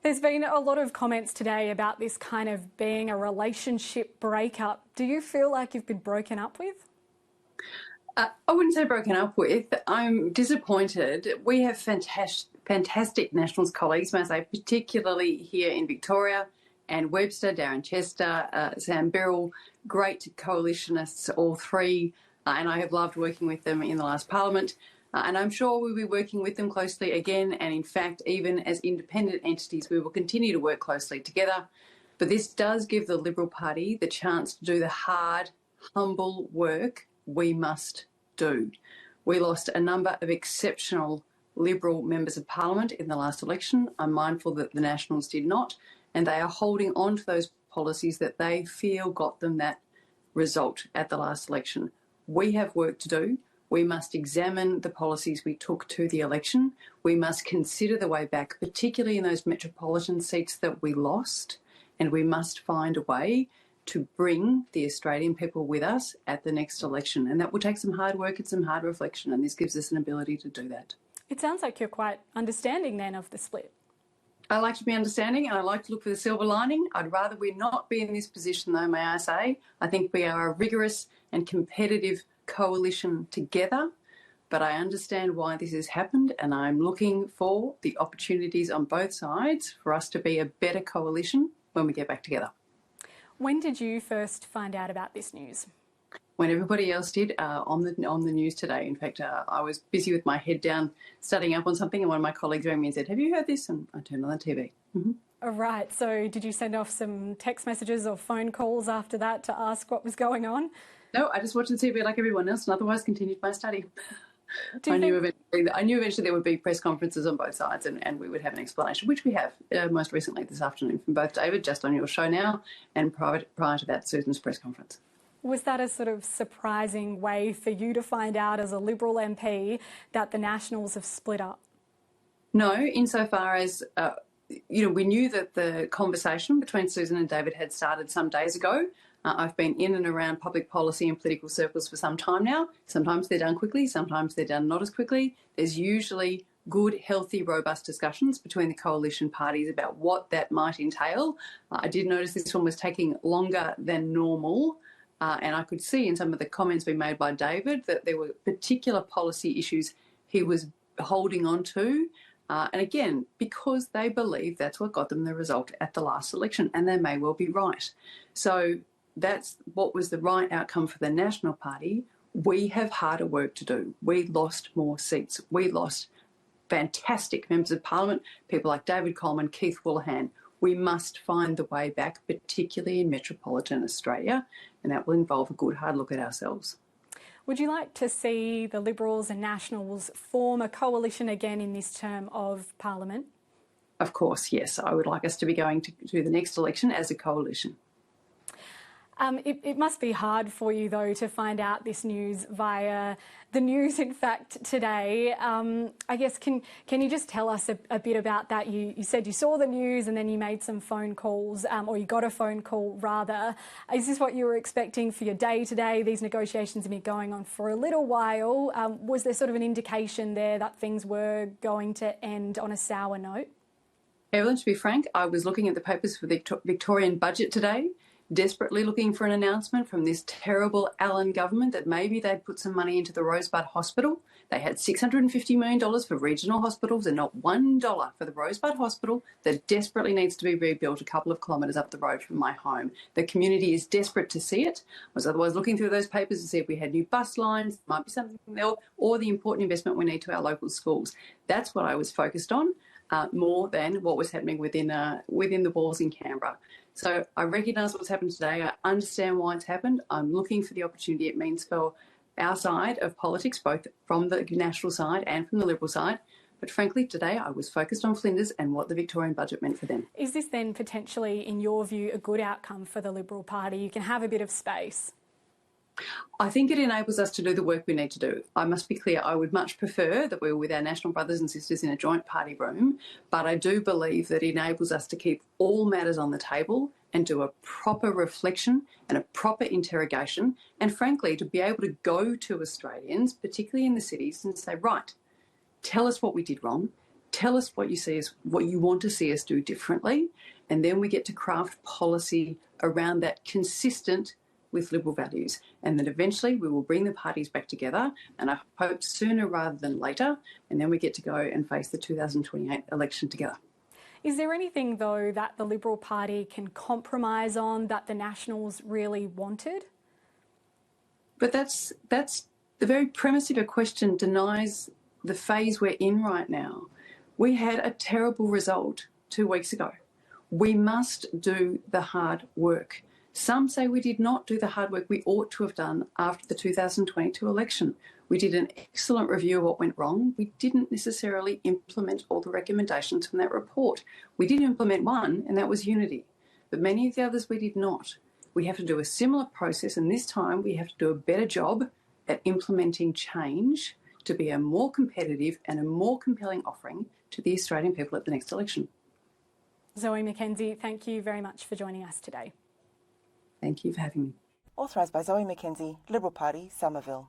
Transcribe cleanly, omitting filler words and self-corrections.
There's been a lot of comments today about this kind of being a relationship breakup. Do you feel like you've been broken up with? I wouldn't say broken up with. I'm disappointed. We have fantastic Nationals colleagues, may I say, particularly here in Victoria, and Webster, Darren Chester, Sam Birrell, great coalitionists, all three, and I have loved working with them in the last Parliament. And I'm sure we'll be working with them closely again, and in fact, even as independent entities, we will continue to work closely together. But this does give the Liberal Party the chance to do the hard, humble work we must do. We lost a number of exceptional Liberal members of Parliament in the last election. I'm mindful that the Nationals did not, and they are holding on to those policies that they feel got them that result at the last election. We have work to do. We must examine the policies we took to the election. We must consider the way back, particularly in those metropolitan seats that we lost, and we must find a way to bring the Australian people with us at the next election. And that will take some hard work and some hard reflection, and this gives us an ability to do that. It sounds like you're quite understanding then of the split. I like to be understanding and I like to look for the silver lining. I'd rather we not be in this position though, may I say. I think we are a rigorous and competitive coalition together, but I understand why this has happened, and I'm looking for the opportunities on both sides for us to be a better coalition when we get back together. When did you first find out about this news? When everybody else did, on the news today. In fact, I was busy with my head down studying up on something, and one of my colleagues rang me and said, "Have you heard this?" And I turned on the TV. All right, so did you send off some text messages or phone calls after that to ask what was going on? No, I just watched the TV like everyone else and otherwise continued my study. I knew eventually there would be press conferences on both sides, and we would have an explanation, which we have most recently this afternoon from both David, just on your show now, and prior to that, Susan's press conference. Was that a sort of surprising way for you to find out as a Liberal MP that the Nationals have split up? No, insofar as, we knew that the conversation between Susan and David had started some days ago. I've been in and around public policy and political circles for some time now. Sometimes they're done quickly, sometimes they're done not as quickly. There's usually good, healthy, robust discussions between the coalition parties about what that might entail. I did notice this one was taking longer than normal. And I could see in some of the comments being made by David that there were particular policy issues he was holding on to. And again, because they believe that's what got them the result at the last election, and they may well be right. So that's what was the right outcome for the National Party. We have harder work to do. We lost more seats. We lost fantastic members of Parliament, people like David Coleman, Keith Woolahan. We must find the way back, particularly in metropolitan Australia, and that will involve a good hard look at ourselves. Would you like to see the Liberals and Nationals form a coalition again in this term of Parliament? Of course, yes. I would like us to be going to the next election as a coalition. It must be hard for you, though, to find out this news via the news, in fact, today. I guess, can you just tell us a bit about that? You said you saw the news and then you made some phone calls, or you got a phone call, rather. Is this what you were expecting for your day today? These negotiations have been going on for a little while. Was there sort of an indication there that things were going to end on a sour note? Evelyn, to be frank, I was looking at the papers for the Victorian budget today, desperately looking for an announcement from this terrible Allen government that maybe they'd put some money into the Rosebud Hospital. They had $650 million for regional hospitals and not $1 for the Rosebud Hospital that desperately needs to be rebuilt a couple of kilometres up the road from my home. The community is desperate to see it. I was otherwise looking through those papers to see if we had new bus lines, might be something there, or the important investment we need to our local schools. That's what I was focused on, more than what was happening within the walls in Canberra. So I recognise what's happened today. I understand why it's happened. I'm looking for the opportunity it means for our side of politics, both from the National side and from the Liberal side. But frankly, today I was focused on Flinders and what the Victorian budget meant for them. Is this then potentially, in your view, a good outcome for the Liberal Party? You can have a bit of space. I think it enables us to do the work we need to do. I must be clear, I would much prefer that we were with our national brothers and sisters in a joint party room, but I do believe that it enables us to keep all matters on the table and do a proper reflection and a proper interrogation, and frankly, to be able to go to Australians, particularly in the cities, and say, right, tell us what we did wrong, tell us what you want to see us do differently, and then we get to craft policy around that consistent with Liberal values. And then eventually we will bring the parties back together, and I hope sooner rather than later, and then we get to go and face the 2028 election together. Is there anything, though, that the Liberal Party can compromise on that the Nationals really wanted? But that's the very premise of your question denies the phase we're in right now. We had a terrible result 2 weeks ago. We must do the hard work. Some say we did not do the hard work we ought to have done after the 2022 election. We did an excellent review of what went wrong. We didn't necessarily implement all the recommendations from that report. We did implement one, and that was unity. But many of the others we did not. We have to do a similar process, and this time we have to do a better job at implementing change to be a more competitive and a more compelling offering to the Australian people at the next election. Zoe McKenzie, thank you very much for joining us today. Thank you for having me. Authorised by Zoe McKenzie, Liberal Party, Somerville.